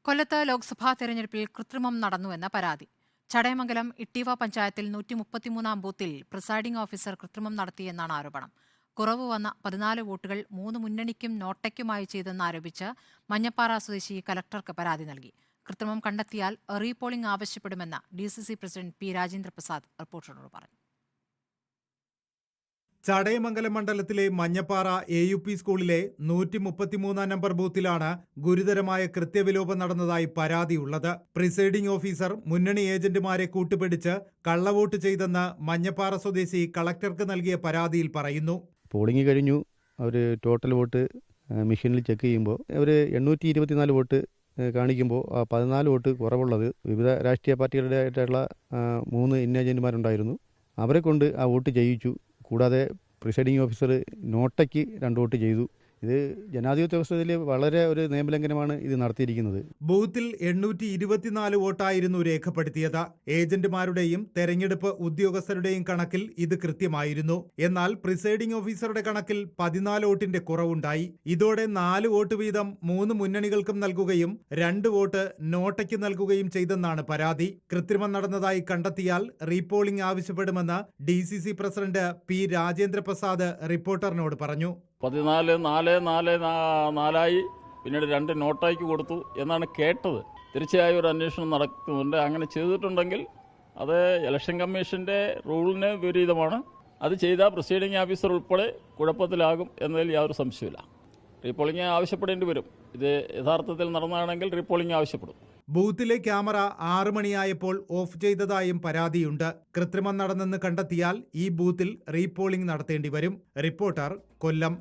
കൊല്ലത്ത് ലോക്സഭാ തെരഞ്ഞെടുപ്പിൽ കൃത്രിമം നടന്നുവെന്ന പരാതി. ചടയമംഗലം ഇട്ടീവ പഞ്ചായത്തിൽ 133 ബൂത്തിൽ പ്രിസൈഡിംഗ് ഓഫീസർ കൃത്രിമം നടത്തിയെന്നാണ് ആരോപണം. കുറവ് വന്ന 14 വോട്ടുകൾ 3 മുന്നണിക്കും നോട്ടയ്ക്കുമായി ചെയ്തെന്നാരോപിച്ച് മഞ്ഞപ്പാറ സ്വദേശി കലക്ടർക്ക് പരാതി നൽകി. കൃത്രിമം കണ്ടെത്തിയാൽ റീപോളിംഗ് ആവശ്യപ്പെടുമെന്ന് DCC പ്രസിഡന്റ് പി രാജേന്ദ്രപ്രസാദ് റിപ്പോർട്ടറോട് പറഞ്ഞു. ചടയമംഗലം മണ്ഡലത്തിലെ മഞ്ഞപ്പാറ AUP സ്കൂളിലെ 133 നമ്പർ ബൂത്തിലാണ് ഗുരുതരമായ കൃത്യവിലോപം നടന്നതായി പരാതിയുള്ളത്. പ്രിസൈഡിംഗ് ഓഫീസർ മുന്നണി ഏജന്റുമാരെ കൂട്ടുപിടിച്ച് കള്ളവോട്ട് ചെയ്തെന്ന് മഞ്ഞപ്പാറ സ്വദേശി കളക്ടർക്ക് നൽകിയ പരാതിയിൽ പറയുന്നു. പോളിംഗ് കഴിഞ്ഞു. അവർ ടോട്ടൽ വോട്ട് മെഷീനിൽ ചെക്ക് ചെയ്യുമ്പോൾ അവർ 824 വോട്ട് കാണിക്കുമ്പോൾ 14 വോട്ട് കുറവുള്ളത് വിവിധ രാഷ്ട്രീയ പാർട്ടികളുടെ ആയിട്ടുള്ള 3 ഇൻ ഏജന്റുമാരുണ്ടായിരുന്നു. അവരെ കൊണ്ട് ആ വോട്ട് ചെയ്യിച്ചു. കൂടാതെ പ്രിസൈഡിംഗ് ഓഫീസർ നോട്ടയ്ക്ക് 2 വോട്ട് ചെയ്തു. ഇത് ജനാധിപത്യ വ്യവസ്ഥയിൽ വളരെ ഒരു നിയമലംഘനമാണ് ഇത് നടത്തിയിരിക്കുന്നത്. ബൂത്തിൽ 824 വോട്ടായിരുന്നു രേഖപ്പെടുത്തിയത്. ഏജന്റുമാരുടെയും തെരഞ്ഞെടുപ്പ് ഉദ്യോഗസ്ഥരുടെയും കണക്കിൽ ഇത് കൃത്യമായിരുന്നു. എന്നാൽ പ്രിസൈഡിംഗ് ഓഫീസറുടെ കണക്കിൽ 14 വോട്ടിന്റെ കുറവുണ്ടായി. ഇതോടെ 4 വോട്ട് വീതം 3 മുന്നണികൾക്കും നൽകുകയും 2 വോട്ട് നോട്ടയ്ക്ക് നൽകുകയും ചെയ്തെന്നാണ് പരാതി. കൃത്രിമം നടന്നതായി കണ്ടെത്തിയാൽ റീപോളിംഗ് ആവശ്യപ്പെടുമെന്ന് DCC പ്രസിഡന്റ് പി രാജേന്ദ്രപ്രസാദ് റിപ്പോർട്ടറിനോട് പറഞ്ഞു. 14-4-4-4 പിന്നീട് 2 നോട്ടായിക്ക് കൊടുത്തു എന്നാണ് കേട്ടത്. തീർച്ചയായും ഒരു അന്വേഷണം നടക്കുന്നുണ്ട്. അങ്ങനെ ചെയ്തിട്ടുണ്ടെങ്കിൽ അത് ഇലക്ഷൻ കമ്മീഷന്റെ റൂളിന് വിപരീതമാണ്. അത് ചെയ്ത പ്രിസൈഡിംഗ് ഓഫീസർ ഉൾപ്പെടെ കുഴപ്പത്തിലാകും എന്നതിൽ യാതൊരു സംശയമില്ല. റീപോളിംഗ് ആവശ്യപ്പെടേണ്ടി വരും. ഇത് യഥാർത്ഥത്തിൽ നടന്നതാണെങ്കിൽ റീപോളിംഗ് ആവശ്യപ്പെടും. ബൂത്തിലെ ക്യാമറ 6 മണിയായപ്പോൾ ഓഫ് ചെയ്തതായും പരാതിയുണ്ട്. കൃത്രിമം നടന്നെന്ന് കണ്ടെത്തിയാൽ ഈ ബൂത്തിൽ റീപോളിംഗ് നടത്തേണ്ടി വരും. റിപ്പോർട്ടർ, കൊല്ലം.